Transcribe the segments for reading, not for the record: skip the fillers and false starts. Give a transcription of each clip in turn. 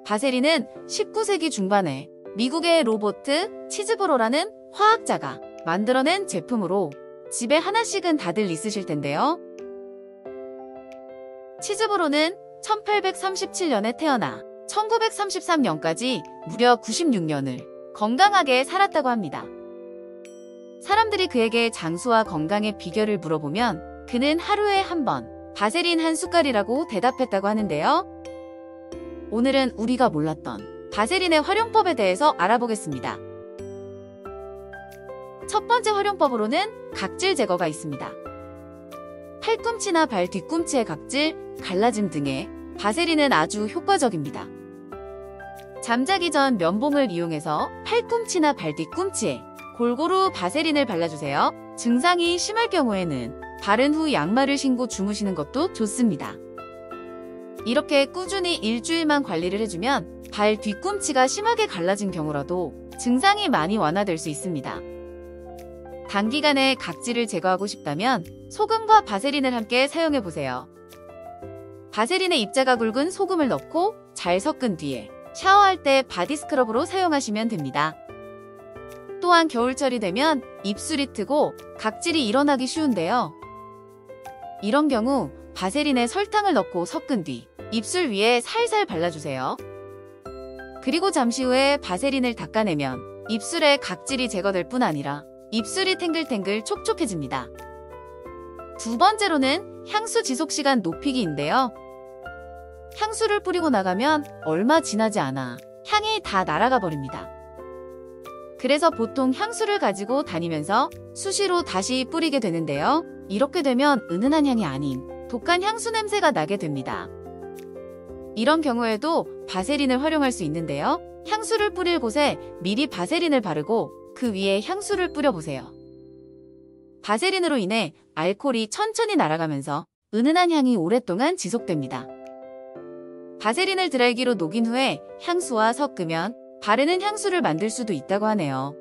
바세린은 19세기 중반에 미국의 로버트 치즈보로라는 화학자가 만들어낸 제품으로 집에 하나씩은 다들 있으실 텐데요. 치즈보로는 1837년에 태어나 1933년까지 무려 96년을 건강하게 살았다고 합니다. 사람들이 그에게 장수와 건강의 비결을 물어보면 그는 하루에 한 번 바세린 한 숟갈이라고 대답했다고 하는데요. 오늘은 우리가 몰랐던 바세린의 활용법에 대해서 알아보겠습니다. 첫 번째 활용법으로는 각질 제거가 있습니다. 팔꿈치나 발 뒤꿈치의 각질, 갈라짐 등에 바세린은 아주 효과적입니다. 잠자기 전 면봉을 이용해서 팔꿈치나 발 뒤꿈치에 골고루 바세린을 발라주세요. 증상이 심할 경우에는 바른 후 양말을 신고 주무시는 것도 좋습니다. 이렇게 꾸준히 일주일만 관리를 해주면 발 뒤꿈치가 심하게 갈라진 경우라도 증상이 많이 완화될 수 있습니다. 단기간에 각질을 제거하고 싶다면 소금과 바세린을 함께 사용해보세요. 바세린에 입자가 굵은 소금을 넣고 잘 섞은 뒤에 샤워할 때 바디 스크럽으로 사용하시면 됩니다. 또한 겨울철이 되면 입술이 트고 각질이 일어나기 쉬운데요. 이런 경우 바세린에 설탕을 넣고 섞은 뒤 입술 위에 살살 발라주세요. 그리고 잠시 후에 바세린을 닦아내면 입술에 각질이 제거될 뿐 아니라 입술이 탱글탱글 촉촉해집니다. 두 번째로는 향수 지속시간 높이기인데요. 향수를 뿌리고 나가면 얼마 지나지 않아 향이 다 날아가 버립니다. 그래서 보통 향수를 가지고 다니면서 수시로 다시 뿌리게 되는데요. 이렇게 되면 은은한 향이 아닌 독한 향수 냄새가 나게 됩니다. 이런 경우에도 바세린을 활용할 수 있는데요. 향수를 뿌릴 곳에 미리 바세린을 바르고 그 위에 향수를 뿌려보세요. 바세린으로 인해 알코올이 천천히 날아가면서 은은한 향이 오랫동안 지속됩니다. 바세린을 드라이기로 녹인 후에 향수와 섞으면 바르는 향수를 만들 수도 있다고 하네요.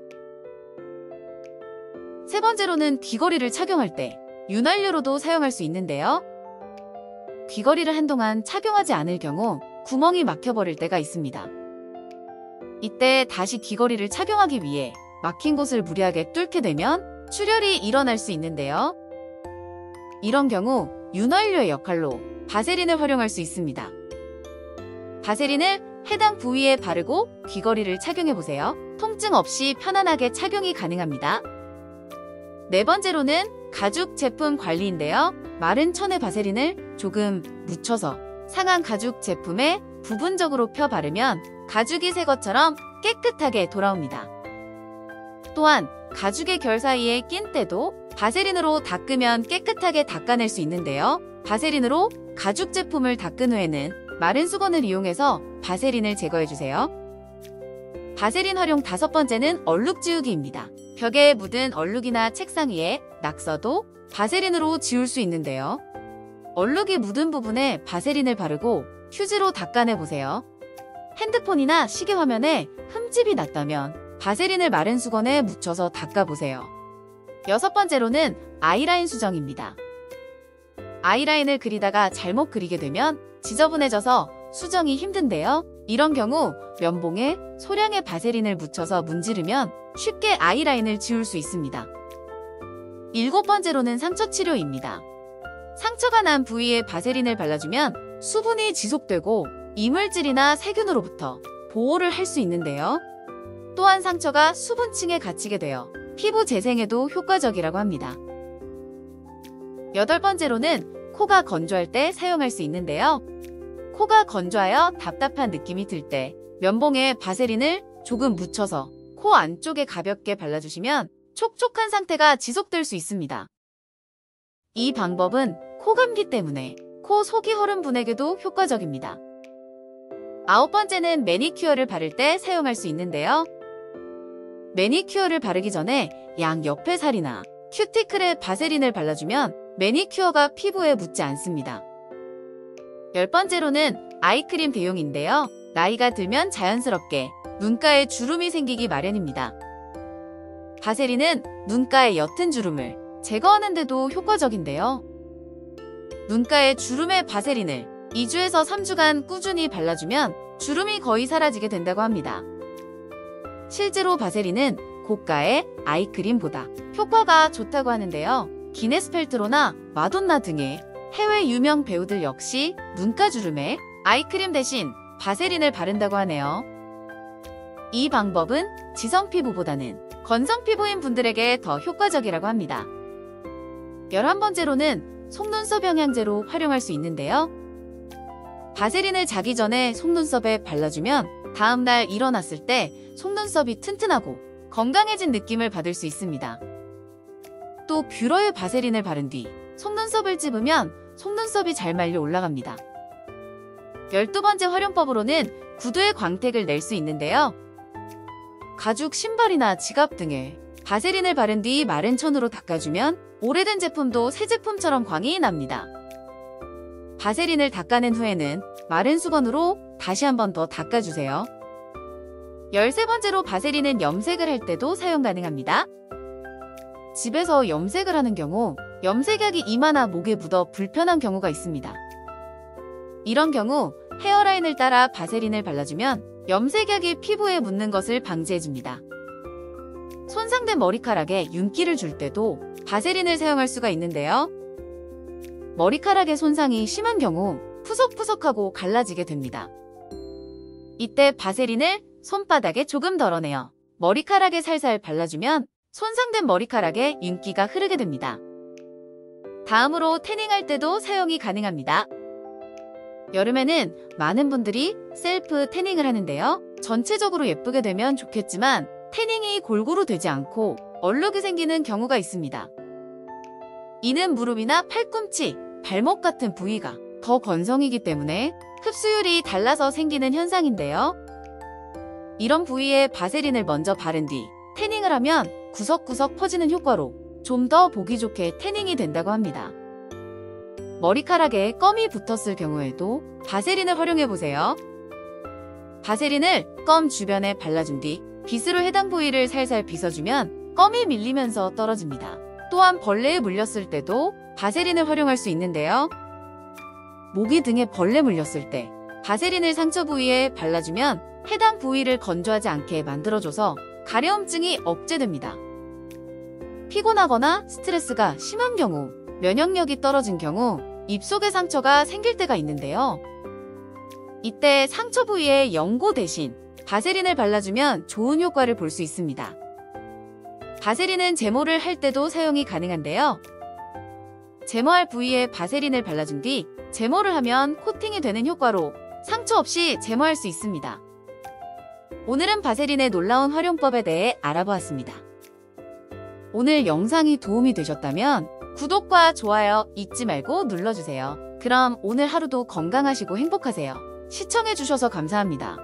세 번째로는 귀걸이를 착용할 때 윤활유로도 사용할 수 있는데요. 귀걸이를 한동안 착용하지 않을 경우 구멍이 막혀버릴 때가 있습니다. 이때 다시 귀걸이를 착용하기 위해 막힌 곳을 무리하게 뚫게 되면 출혈이 일어날 수 있는데요. 이런 경우 윤활유의 역할로 바세린을 활용할 수 있습니다. 바세린을 해당 부위에 바르고 귀걸이를 착용해보세요. 통증 없이 편안하게 착용이 가능합니다. 네 번째로는 가죽 제품 관리인데요. 마른 천에 바세린을 조금 묻혀서 상한 가죽 제품에 부분적으로 펴 바르면 가죽이 새 것처럼 깨끗하게 돌아옵니다. 또한 가죽의 결 사이에 낀 때도 바세린으로 닦으면 깨끗하게 닦아낼 수 있는데요. 바세린으로 가죽 제품을 닦은 후에는 마른 수건을 이용해서 바세린을 제거해주세요. 바세린 활용 다섯 번째는 얼룩 지우기입니다. 벽에 묻은 얼룩이나 책상 위에 낙서도 바세린으로 지울 수 있는데요. 얼룩이 묻은 부분에 바세린을 바르고 휴지로 닦아내보세요. 핸드폰이나 시계 화면에 흠집이 났다면 바세린을 마른 수건에 묻혀서 닦아보세요. 여섯 번째로는 아이라인 수정입니다. 아이라인을 그리다가 잘못 그리게 되면 지저분해져서 수정이 힘든데요. 이런 경우 면봉에 소량의 바세린을 묻혀서 문지르면 쉽게 아이라인을 지울 수 있습니다. 일곱 번째로는 상처 치료입니다. 상처가 난 부위에 바세린을 발라주면 수분이 지속되고 이물질이나 세균으로부터 보호를 할 수 있는데요. 또한 상처가 수분층에 갇히게 되어 피부 재생에도 효과적이라고 합니다. 여덟 번째로는 코가 건조할 때 사용할 수 있는데요. 코가 건조하여 답답한 느낌이 들 때 면봉에 바세린을 조금 묻혀서 코 안쪽에 가볍게 발라주시면 촉촉한 상태가 지속될 수 있습니다. 이 방법은 코감기 때문에 코 속이 허른 분에게도 효과적입니다. 아홉 번째는 매니큐어를 바를 때 사용할 수 있는데요. 매니큐어를 바르기 전에 양 옆에 살이나 큐티클에 바세린을 발라주면 매니큐어가 피부에 묻지 않습니다. 열 번째로는 아이크림 대용인데요. 나이가 들면 자연스럽게 눈가에 주름이 생기기 마련입니다. 바세린은 눈가의 옅은 주름을 제거하는 데도 효과적인데요. 눈가에 주름의 바세린을 2주에서 3주간 꾸준히 발라주면 주름이 거의 사라지게 된다고 합니다. 실제로 바세린은 고가의 아이크림보다 효과가 좋다고 하는데요. 기네스 펠트로나 마돈나 등의 해외 유명 배우들 역시 눈가주름에 아이크림 대신 바세린을 바른다고 하네요. 이 방법은 지성 피부보다는 건성 피부인 분들에게 더 효과적이라고 합니다. 11번째로는 속눈썹 영양제로 활용할 수 있는데요. 바세린을 자기 전에 속눈썹에 발라주면 다음날 일어났을 때 속눈썹이 튼튼하고 건강해진 느낌을 받을 수 있습니다. 또 뷰러에 바세린을 바른 뒤 속눈썹을 찝으면 속눈썹이 잘 말려 올라갑니다. 12번째 활용법으로는 구두에 광택을 낼 수 있는데요. 가죽 신발이나 지갑 등에 바세린을 바른 뒤 마른 천으로 닦아주면 오래된 제품도 새 제품처럼 광이 납니다. 바세린을 닦아낸 후에는 마른 수건으로 다시 한 번 더 닦아주세요. 13번째로 바세린은 염색을 할 때도 사용 가능합니다. 집에서 염색을 하는 경우 염색약이 이마나 목에 묻어 불편한 경우가 있습니다. 이런 경우 헤어라인을 따라 바세린을 발라주면 염색약이 피부에 묻는 것을 방지해줍니다. 손상된 머리카락에 윤기를 줄 때도 바세린을 사용할 수가 있는데요. 머리카락의 손상이 심한 경우 푸석푸석하고 갈라지게 됩니다. 이때 바세린을 손바닥에 조금 덜어내어 머리카락에 살살 발라주면 손상된 머리카락에 윤기가 흐르게 됩니다. 다음으로 태닝할 때도 사용이 가능합니다. 여름에는 많은 분들이 셀프 태닝을 하는데요. 전체적으로 예쁘게 되면 좋겠지만 태닝이 골고루 되지 않고 얼룩이 생기는 경우가 있습니다. 이는 무릎이나 팔꿈치, 발목 같은 부위가 더 건성이기 때문에 흡수율이 달라서 생기는 현상인데요. 이런 부위에 바세린을 먼저 바른 뒤 태닝을 하면 구석구석 퍼지는 효과로 좀 더 보기 좋게 태닝이 된다고 합니다. 머리카락에 껌이 붙었을 경우에도 바세린을 활용해보세요. 바세린을 껌 주변에 발라준 뒤 빗으로 해당 부위를 살살 빗어주면 껌이 밀리면서 떨어집니다. 또한 벌레에 물렸을 때도 바세린을 활용할 수 있는데요. 모기 등에 벌레 물렸을 때 바세린을 상처 부위에 발라주면 해당 부위를 건조하지 않게 만들어줘서 가려움증이 억제됩니다. 피곤하거나 스트레스가 심한 경우, 면역력이 떨어진 경우 입속에 상처가 생길 때가 있는데요. 이때 상처 부위에 연고 대신 바세린을 발라주면 좋은 효과를 볼 수 있습니다. 바세린은 제모를 할 때도 사용이 가능한데요. 제모할 부위에 바세린을 발라준 뒤 제모를 하면 코팅이 되는 효과로 상처 없이 제모할 수 있습니다. 오늘은 바세린의 놀라운 활용법에 대해 알아보았습니다. 오늘 영상이 도움이 되셨다면 구독과 좋아요 잊지 말고 눌러주세요. 그럼 오늘 하루도 건강하시고 행복하세요. 시청해주셔서 감사합니다.